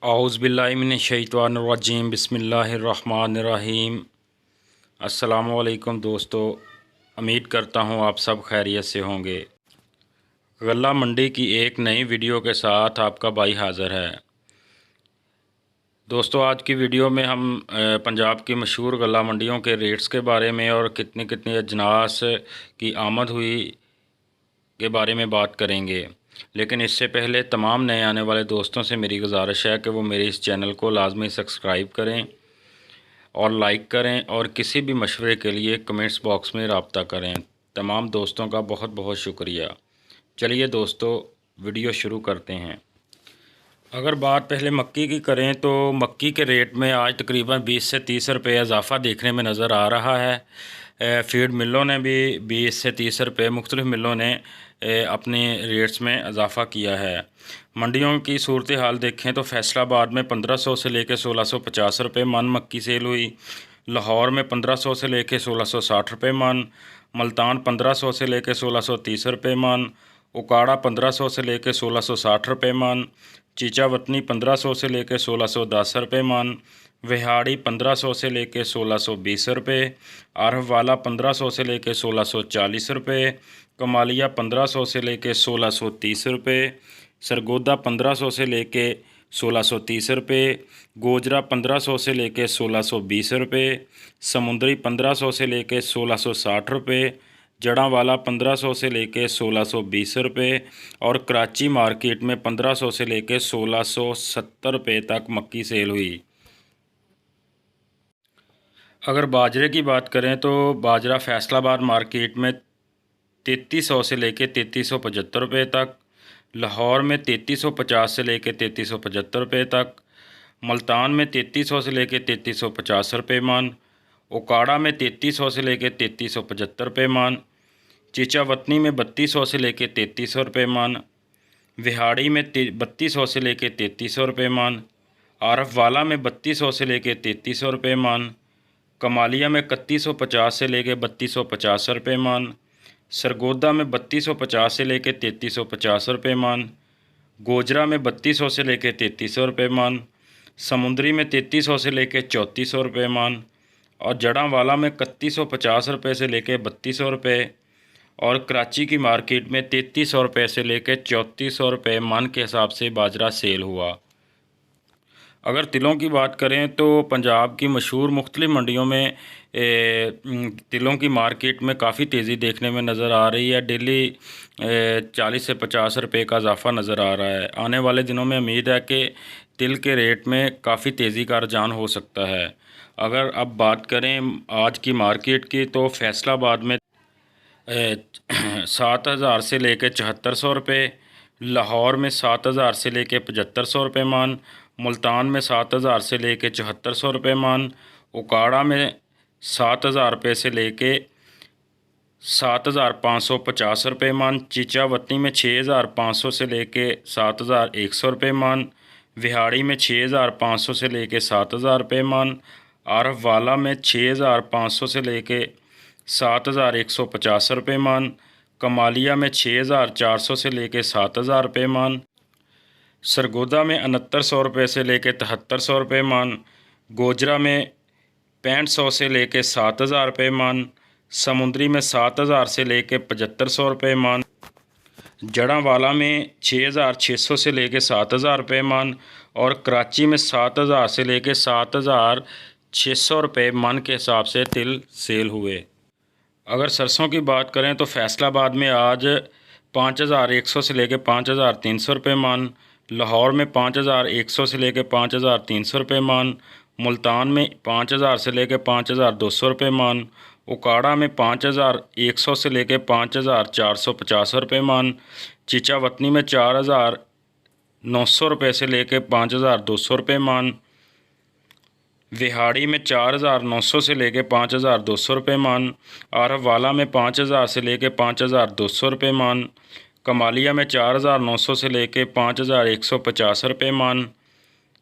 औज़ुबिल्लाहिमिनश्शैतानिर्रजीम बिस्मिल्लाहिर्रहमानिर्रहीम। अस्सलामुअलैकुम दोस्तों, उम्मीद करता हूँ आप सब खैरियत से होंगे। गल्ला मंडी की एक नई वीडियो के साथ आपका भाई हाज़िर है। दोस्तों, आज की वीडियो में हम पंजाब की मशहूर गल्ला मंडियों के रेट्स के बारे में और कितनी कितनी अजनास की आमद हुई के बारे में बात करेंगे। लेकिन इससे पहले तमाम नए आने वाले दोस्तों से मेरी गुजारिश है कि वो मेरे इस चैनल को लाजमी सब्सक्राइब करें और लाइक करें, और किसी भी मशवरे के लिए कमेंट्स बॉक्स में रब्ता करें। तमाम दोस्तों का बहुत बहुत शुक्रिया। चलिए दोस्तों, वीडियो शुरू करते हैं। अगर बात पहले मक्की की करें तो मक्की के रेट में आज तकरीबन 20 से 30 रुपये इजाफ़ा देखने में नज़र आ रहा है। फीड मिलों ने भी 20 से 30 रुपये मुख्तलिफ़ मिलों ने अपने रेट्स में इजाफ़ा किया है। मंडियों की सूरत हाल देखें तो फैसलाबाद में 1500 से लेकर 1650 रुपये मन मक्की सेल हुई। लाहौर में 1500 से लेकर 1660 रुपये मन। मुल्तान 1500 से लेकर 1630 रुपये मन। उकाड़ा 1500 से लेकर 1660 रुपये मन। चीचावतनी 1500 से लेकर 1610 रुपये मन। विहाड़ी 1500 से लेकर 1620 रुपये। आरहवाला 1500 से लेकर 1640 रुपये। कमालिया 1500 से लेकर 1630 रुपये। सरगोदा 1500 से लेकर 1630 रुपये। गोजरा 1500 से लेकर 1620 रुपये। समुंदरी 1500 से लेकर 1660 रुपये। जड़ांवाला 1500 से लेकर 1620 रुपये और कराची मार्केट में 1500 से लेकर 1670 रुपये तक मक्की सेल हुई। अगर बाजरे की बात करें तो बाजरा फैसलाबाद मार्केट में 3300 से लेकर 3375 रुपये तक। लाहौर में 3350 से लेकर 3375 रुपये तक। मुल्तान में 3300 से लेकर 3350 रुपये मन। उकाड़ा में 3300 से लेकर 3375 रुपये मन। चीचावतनी में 3200 से लेकर 3300 रुपये मन। विहाड़ी में 3200 से लेकर 3300 रुपये मन। आरफवाला में 3200 से लेकर 3300 रुपये मन। कमालिया में 3150 से लेकर 3250 रुपये मन। सरगोदा में 3250 से लेकर 3350 रुपये मन। गोजरा में 3200 से लेकर 3300 रुपये मन। समुंदरी में 3300 से लेकर 3400 रुपये मन और जड़ांवाला में 3150 रुपये से लेकर 3200 रुपये और कराची की मार्केट में 3300 रुपये से लेकर 3400 रुपये मन के हिसाब से बाजरा सेल हुआ। अगर तिलों की बात करें तो पंजाब की मशहूर मुख्तलिफ़ मंडियों में तिलों की मार्केट में काफ़ी तेज़ी देखने में नज़र आ रही है। डेली 40 से 50 रुपये का इजाफ़ा नज़र आ रहा है। आने वाले दिनों में उम्मीद है कि तिल के रेट में काफ़ी तेज़ी का रुझान हो सकता है। अगर अब बात करें आज की मार्केट की तो फैसलाबाद में 7000 से लेकर 7400 रुपये। लाहौर में 7000 से लेकर 7500 रुपये मन। मुल्तान में 7000 से लेकर 7400 रुपये मन। उकाड़ा में 7000 रुपये से लेकर 7550 रुपये मन। चीचावतनी में 6500 से लेकर 7100 रुपये मन। विहाड़ी में 6500 से लेकर 7000 रुपये मन। आरफवाला में 6500 से लेकर 7150 रुपये मन। कमालिया में 6400 से लेकर 7000 रुपये मन। सरगोदा में 6900 रुपये से लेकर 7300 रुपये मन। गोजरा में 6500 से लेकर 7000 रुपये मन। समुंदरी में 7000 से लेकर 7500 रुपये मन। जड़ांवाला में 6600 से लेकर 7000 रुपये मन और कराची में 7000 से लेकर 7600 रुपये मन के हिसाब से तिल सेल हुए। अगर सरसों की बात करें तो फैसलाबाद में आज 5100 से लेकर 5300 रुपये मन। लाहौर में 5100 से लेकर 5300 रुपये मन। मुल्तान में 5000 से लेकर 5200 रुपये मन। उकाड़ा में 5100 से लेकर 5450 रुपये मन। चीचावतनी में 4900 रुपये से लेकर 5200 रुपये मन। विहाड़ी में 4900 से लेकर 5200 रुपये मन। आरहवाला में 5000 से लेकर 5200 रुपये मन। कमालिया में 4900 से लेकर 5150 रुपये मन।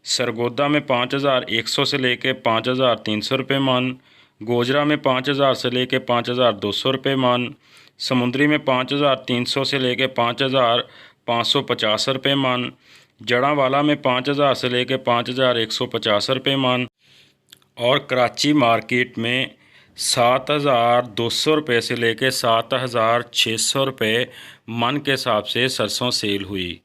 सरगोदा में 5100 से लेकर 5300 रुपये मन। गोजरा में 5000 से लेकर 5200 रुपये मन। समुंदरी में 5300 से लेकर 5550 रुपये मन। जड़ांवाला में 5,000 से लेके 5,150 रुपये मन और कराची मार्केट में 7,200 रुपये से लेके 7,600 रुपये मन के हिसाब से सरसों सेल हुई।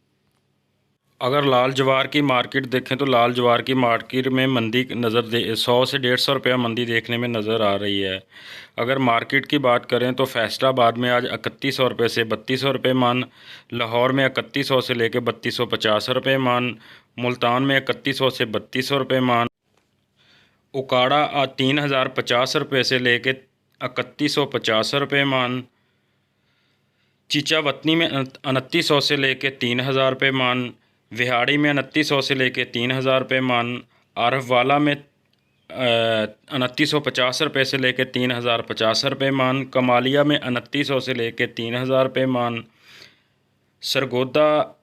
अगर लाल जवार की मार्केट देखें तो लाल जवार की मार्केट में मंदी 100 से 150 रुपया मंदी देखने में नज़र आ रही है। अगर मार्केट की बात करें तो फैसलाबाद में आज 3100 रुपये से 3200 रुपये मन, लाहौर में 3100 से लेकर 3250 रुपये मन, मुल्तान में 3100 से 3200 रुपये मन, उकाड़ा आज 3050 रुपये से लेकर 3150 रुपये मन, चीचावतनी में 2900 से लेकर 3000 रुपये मन, विहाड़ी में 2900 से लेके 3000 रुपये मन, आरफवाला में 2950 रुपये से लेके 3050 रुपये मन, कमालिया में 2900 से लेके 3000 रुपये मन, सरगोदा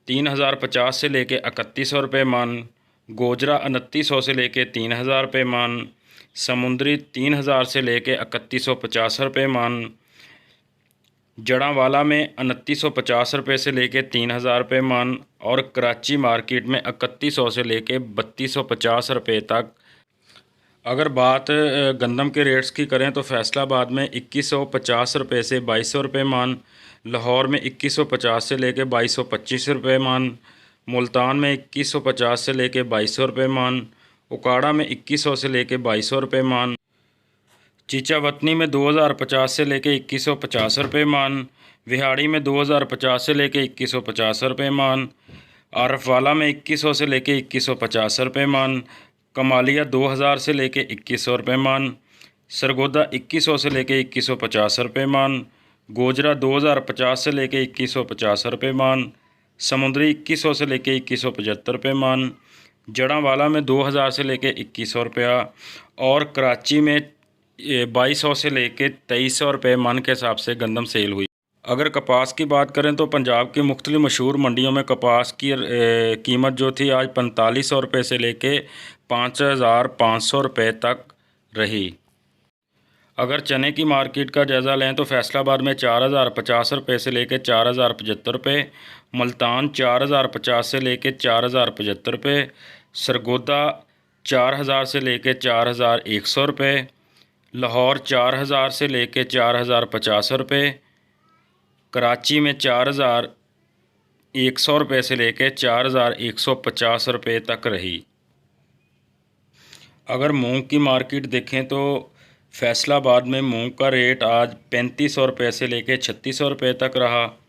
3050 से लेके 3100 रुपये मन, गोजरा 2900 से लेके 3000 रुपये मन, समुंदरी 3000 से लेके 3150 रुपये मन, जड़ांवाला में 2950 रुपये से लेके 3000 रुपये मन और कराची मार्केट में 3100 से लेके 3250 रुपये तक। अगर बात गंदम के रेट्स की करें तो फैसलाबाद में 2150 रुपये से 2200 रुपये मन, लाहौर में 2150 से लेके 2225 रुपये मन, मुल्तान में 2150 से लेके 2200 रुपये मन, उकाड़ा में 2100 से लेके 2200 रुपये मन, चीचावतनी में 2050 से लेके 2150 रुपये मन, विहाड़ी में 2050 से लेके 2150 रुपये मन, आरफवाला में 2100 से लेके 2150 रुपये मन, कमालिया 2000 से लेके 2100 रुपये मन, सरगोदा 2100 से लेके 2150 रुपये मन, गोजरा 2050 से लेके 2150 रुपये मन, समुंदरी 2100 से लेके 2175 रुपये मन, जड़ांवाला में 2000 से लेके 2100 रुपया और कराची में 2200 से लेके 2300 रुपये मन के हिसाब से गंदम सेल हुई। अगर कपास की बात करें तो पंजाब की मुख्तलिफ मशहूर मंडियों में कपास की कीमत जो थी आज 4500 रुपये से लेके 5500 रुपये तक रही। अगर चने की मार्केट का जायज़ा लें तो फैसलाबाद में 4050 रुपये से लेकर 4075 रुपये, मुल्तान 4050 से लेकर 4075 रुपये, सरगोदा 4000 से लेकर 4100 रुपये, लाहौर 4000 से लेकर 4050 रुपये, कराची में 4100 रुपये से लेकर 4150 रुपये तक रही। अगर मूंग की मार्केट देखें तो फैसलाबाद में मूंग का रेट आज 3500 रुपये से लेकर 3600 रुपये तक रहा,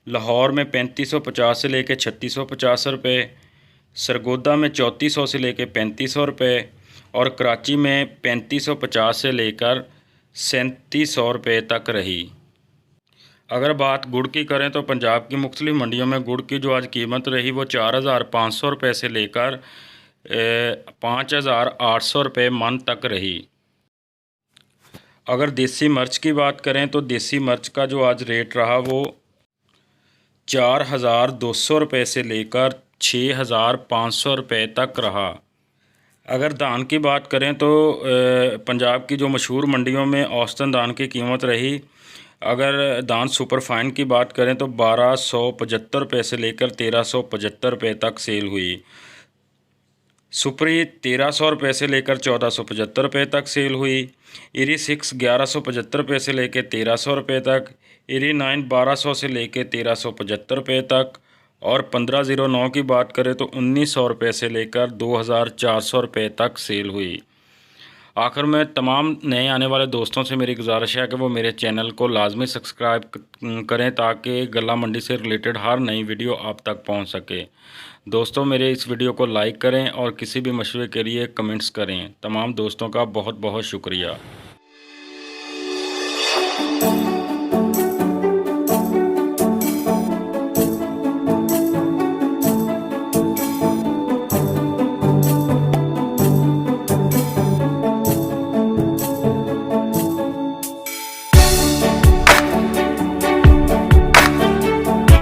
लाहौर में 3550 से लेकर 3650 रुपये, सरगोदा में 3400 से लेकर 3500 रुपये और कराची में 3550 से लेकर 3700 रुपये तक रही। अगर बात गुड़ की करें तो पंजाब की मुख्तलिफ मंडियों में गुड़ की जो आज कीमत रही वो 4500 रुपये से लेकर 5800 रुपये मन तक रही। अगर देसी मिर्च की बात करें तो देसी मिर्च का जो आज रेट रहा वो 4200 रुपये से लेकर 6500 रुपये तक रहा। अगर धान की बात करें तो पंजाब की जो मशहूर मंडियों में औसतन धान की कीमत रही, अगर धान सुपर फाइन की बात करें तो 1275 रुपये से लेकर 1375 रुपये तक सेल हुई। सुपरी 1300 रुपये से लेकर 1475 रुपये तक सेल हुई। इरी 6 1175 रुपये से लेकर 1300 रुपये तक, इरी 9 1200 से लेकर 1375 रुपये तक और 1509 की बात करें तो 1900 रुपये से लेकर 2400 रुपये तक सेल हुई। आखिर में तमाम नए आने वाले दोस्तों से मेरी गुजारिश है कि वो मेरे चैनल को लाजमी सब्सक्राइब करें ताकि गल्ला मंडी से रिलेटेड हर नई वीडियो आप तक पहुंच सके। दोस्तों मेरे इस वीडियो को लाइक करें और किसी भी मशवरे के लिए कमेंट्स करें। तमाम दोस्तों का बहुत बहुत शुक्रिया।